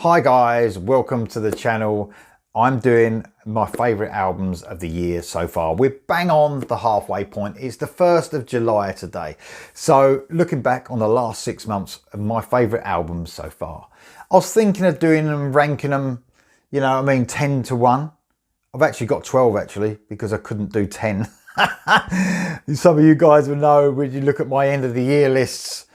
Hi guys, welcome to the channel. I'm doing my favourite albums of the year so far. We're bang on the halfway point. It's the 1st of July today. So looking back on the last 6 months of my favourite albums so far. I was thinking of doing them, ranking them, 10 to 1. I've actually got 12 actually, because I couldn't do 10. Some of you guys will know when you look at my end of the year lists,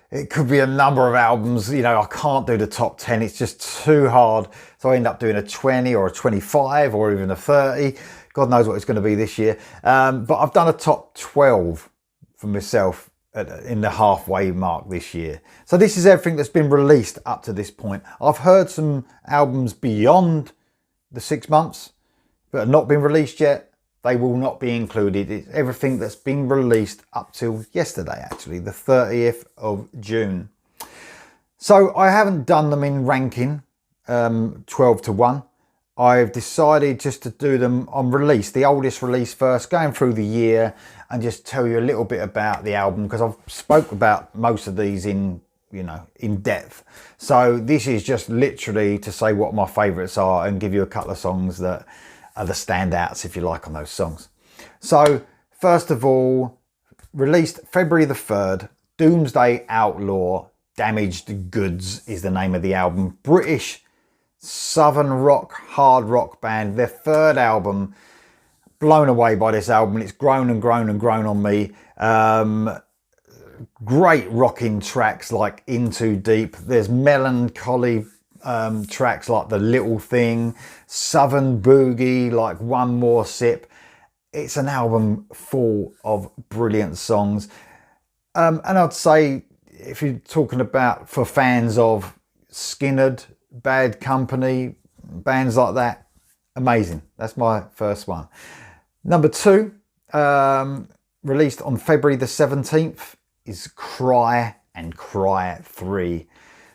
it could be a number of albums. I can't do the top 10. It's just too hard. So I end up doing a 20 or a 25 or even a 30. God knows what it's going to be this year. But I've done a top 12 for myself in the halfway mark this year. So this is everything that's been released up to this point. I've heard some albums beyond the 6 months that have not been released yet. They will not be included. It's everything that's been released up till yesterday, actually, the 30th of June. So I haven't done them in ranking 12 to 1. I've decided just to do them on release, the oldest release first, going through the year and just tell you a little bit about the album, because I've spoke about most of these in depth. So this is just literally to say what my favourites are and give you a couple of songs that are the standouts, if you like, on those songs. So first of all, released February the 3rd, Doomsday Outlaw, Damaged Goods is the name of the album. British southern rock, hard rock band, their third album. Blown away by this album. It's grown and grown and grown on me. Great rocking tracks like Into Deep. There's melancholy tracks like The Little Thing, Southern Boogie like One More Sip. It's an album full of brilliant songs, and I'd say if you're talking about for fans of Skinner, Bad Company, bands like that, amazing. That's my first one. Number 2, released on February the 17th, is Cry and Cry 3.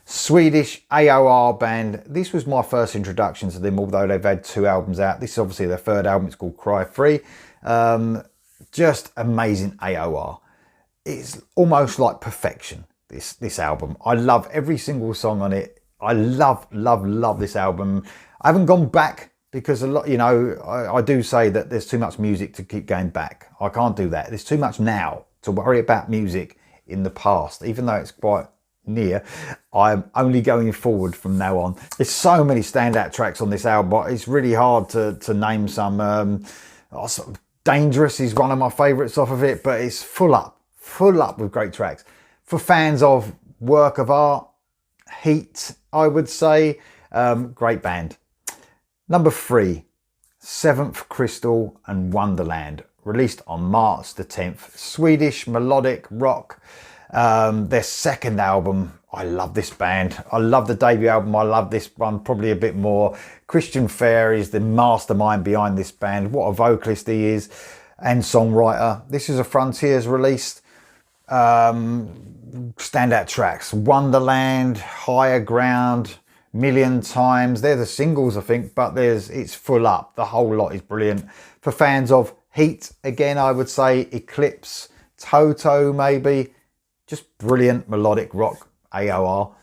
Swedish AOR band. This was my first introduction to them, although they've had 2 albums out. This is obviously their third album. It's called Cry 3. Just amazing AOR. It's almost like perfection, this album. I love every single song on it. I love this album. I haven't gone back because a lot, I do say that there's too much music to keep going back. I can't do that. There's too much now to worry about music in the past, even though it's quite near. I'm only going forward from now on. There's so many standout tracks on this album. It's really hard to name some. Dangerous is one of my favourites off of it, but it's full up with great tracks. For fans of work of art, Heat, I would say, great band. Number 3, Seventh Crystal and Wonderland, released on March the 10th. Swedish melodic rock. Their second album, I love this band. I love the debut album. I love this one probably a bit more. Christian Fair is the mastermind behind this band. What a vocalist he is and songwriter. This is a Frontiers release. Standout tracks: Wonderland, Higher Ground, Million Times. They're the singles, I think, but it's full up. The whole lot is brilliant. For fans of Heat, again, I would say Eclipse, Toto maybe. Just brilliant melodic rock AOR.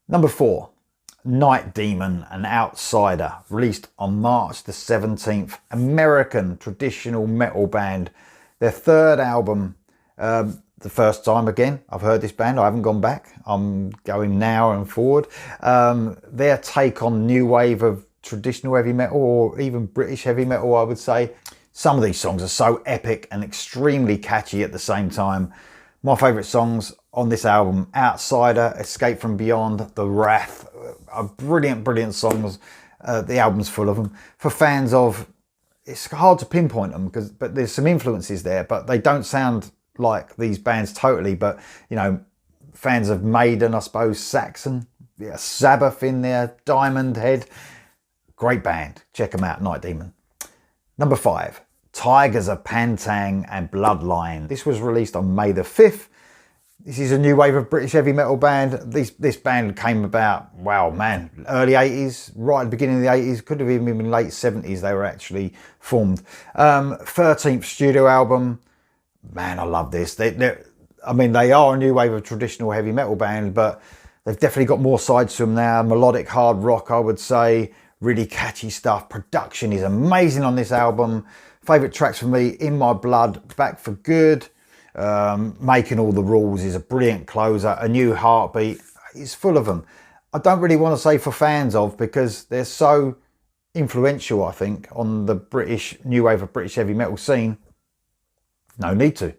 Number 4, Night Demon, an Outsider, released on March the 17th. American traditional metal band. Their third album. The first time again I've heard this band. I haven't gone back. I'm going now and forward. Their take on new wave of traditional heavy metal, or even British heavy metal, I would say. Some of these songs are so epic and extremely catchy at the same time. My favourite songs on this album: Outsider, Escape from Beyond, The Wrath, are brilliant songs. The album's full of them. For fans of, it's hard to pinpoint them, but there's some influences there, but they don't sound like these bands totally. But fans of Maiden, I suppose, Saxon, Sabbath in there, Diamond Head, great band. Check them out, Night Demon. Number 5, Tigers of Pantang and Bloodline. This was released on May the 5th. This is a new wave of British heavy metal band. This band came about, wow, man, early 80s, right at the beginning of the 80s. Could have even been late 70s they were actually formed. 13th studio album. Man, I love this. They are a new wave of traditional heavy metal band, but They've definitely got more sides to them now. Melodic hard rock, I would say. Really catchy stuff. Production is amazing on this album. Favourite tracks for me, In My Blood, Back for Good. Making All the Rules is a brilliant closer. A New Heartbeat is full of them. I don't really want to say for fans of, because they're so influential, I think, on the British new wave of British heavy metal scene. No need to.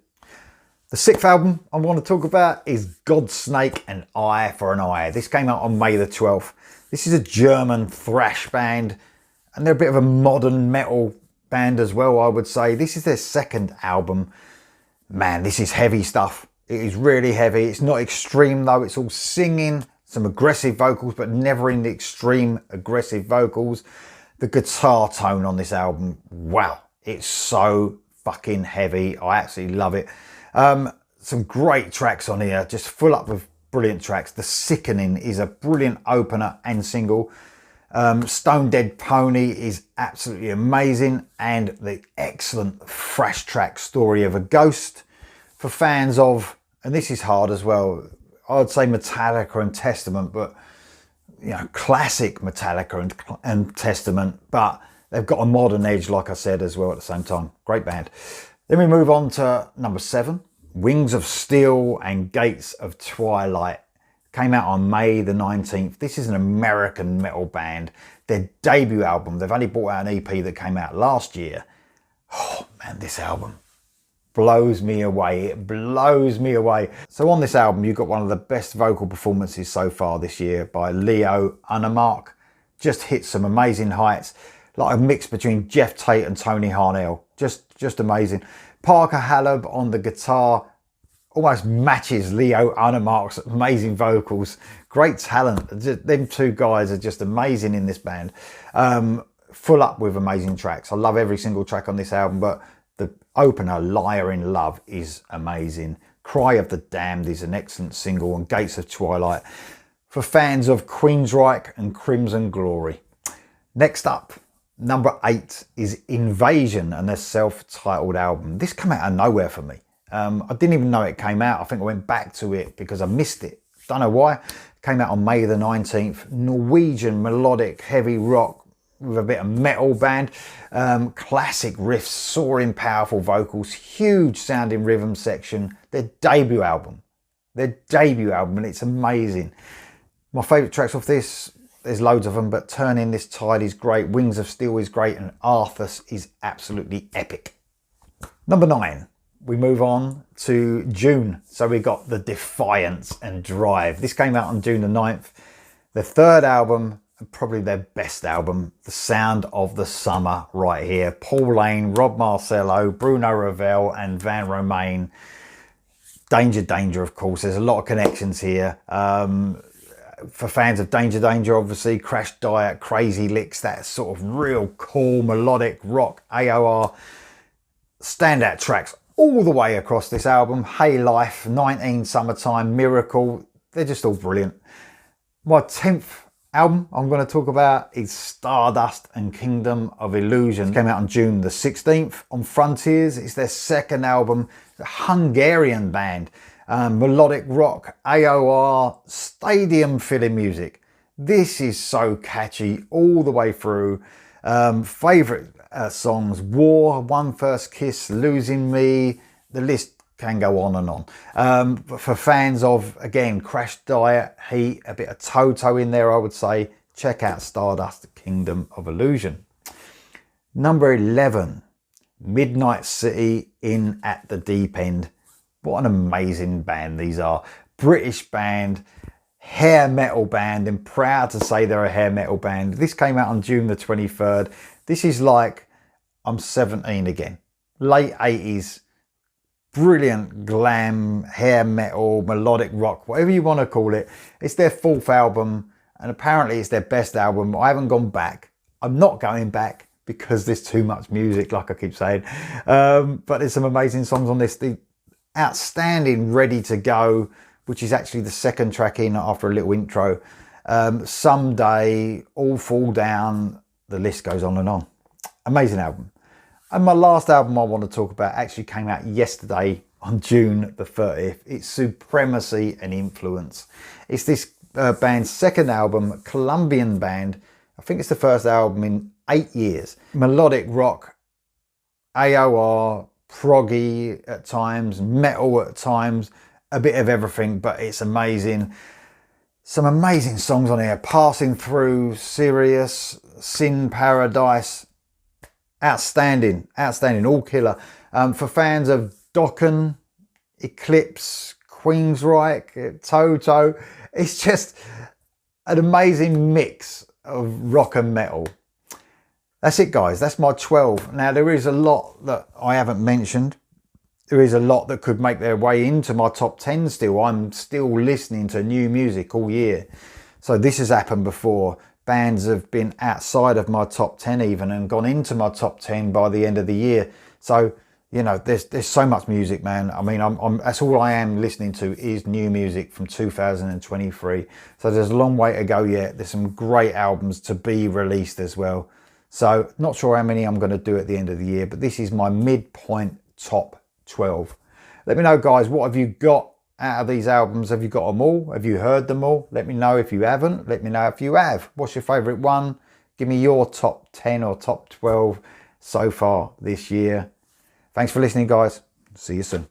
The 6th album I want to talk about is Godsnake and Eye for an Eye. This came out on May the 12th. This is a German thrash band, and they're a bit of a modern metal band as well, I would say. This is their 2nd album. Man, this is heavy stuff. It is really heavy. It's not extreme though. It's all singing, some aggressive vocals, but never in the extreme aggressive vocals. The guitar tone on this album, wow, it's so fucking heavy. I absolutely love it. Some great tracks on here, just full up with brilliant tracks. The Sickening is a brilliant opener and single. Stone Dead Pony is absolutely amazing, and the excellent thrash track Story of a Ghost. For fans of, and this is hard as well, I would say Metallica and Testament, but you know, classic Metallica and Testament, but they've got a modern edge, like I said, as well at the same time. Great band. Then we move on to number 7, Wings of Steel and Gates of Twilight. Came out on May the 19th. This is an American metal band. Their debut album. They've only brought out an EP that came out last year. Oh man, this album blows me away. It blows me away. So on this album, you've got one of the best vocal performances so far this year by Leo Unamark. Just hit some amazing heights. Like a mix between Jeff Tate and Tony Harnell. Just amazing. Parker Halab on the guitar almost matches Leo Unamark's amazing vocals. Great talent. Them two guys are just amazing in this band. Full up with amazing tracks. I love every single track on this album, but the opener, Liar in Love, is amazing. Cry of the Damned is an excellent single, and Gates of Twilight for fans of Queensryche and Crimson Glory. Next up, number 8 is Invasion and their self-titled album. This came out of nowhere for me. I didn't even know it came out. I think I went back to it because I missed it. Don't know why. It came out on May the 19th. Norwegian melodic heavy rock with a bit of metal band. Classic riffs, soaring powerful vocals, huge sounding rhythm section. Their debut album, and it's amazing. My favourite tracks off this, there's loads of them, but Turn In This Tide is great, Wings of Steel is great, and Arthas is absolutely epic. Number 9, we move on to June. So we got The Defiance and Drive. This came out on June the 9th. Their 3rd album, and probably their best album, The Sound of the Summer, right here. Paul Lane, Rob Marcello, Bruno Ravel, and Van Romain. Danger, of course. There's a lot of connections here. For fans of Danger, obviously, Crash Diet, Crazy Licks, that sort of real cool melodic rock, AOR. Standout tracks all the way across this album. Hey Life, 19 Summertime, Miracle, they're just all brilliant. My 10th album I'm going to talk about is Stardust and Kingdom of Illusion. It came out on June the 16th on Frontiers. It's their 2nd album. It's a Hungarian band. Melodic rock, AOR, stadium filling music. This is so catchy all the way through. Favourite songs, War, One First Kiss, Losing Me, the list can go on and on. But for fans of, again, Crash Diet, Heat, a bit of Toto in there, I would say, check out Stardust, Kingdom of Illusion. Number 11, Midnight City, In at the Deep End. What an amazing band these are. British band, hair metal band, and proud to say they're a hair metal band. This came out on June the 23rd. This is like I'm 17 again. Late 80s, brilliant glam, hair metal, melodic rock, whatever you want to call it. It's their 4th album, and apparently it's their best album. I haven't gone back. I'm not going back because there's too much music, like I keep saying. But there's some amazing songs on this. The outstanding Ready to Go, which is actually the 2nd track in after a little intro. Someday, All Fall Down, the list goes on and on. Amazing album. And my last album I want to talk about actually came out yesterday, on June the 30th. It's Supremacy and Influence. It's this band's second album, Colombian band. I think it's the first album in 8 years. Melodic rock, AOR, proggy at times, metal at times, a bit of everything, but it's amazing. Some amazing songs on here. Passing Through, Sirius, Sin Paradise. Outstanding, outstanding, all killer. For fans of Dokken, Eclipse, Queensryche, Toto, it's just an amazing mix of rock and metal. That's it, guys. That's my 12. Now, there is a lot that I haven't mentioned. There is a lot that could make their way into my top 10 still. I'm still listening to new music all year. So this has happened before. Bands have been outside of my top 10 even and gone into my top 10 by the end of the year. So, you know, there's so much music, man. I mean, that's all I am listening to is new music from 2023. So there's a long way to go yet. There's some great albums to be released as well. So not sure how many I'm going to do at the end of the year, but this is my midpoint top 12. Let me know, guys, what have you got out of these albums? Have you got them all? Have you heard them all? Let me know if you haven't. Let me know if you have. What's your favourite one? Give me your top 10 or top 12 so far this year. Thanks for listening, guys. See you soon.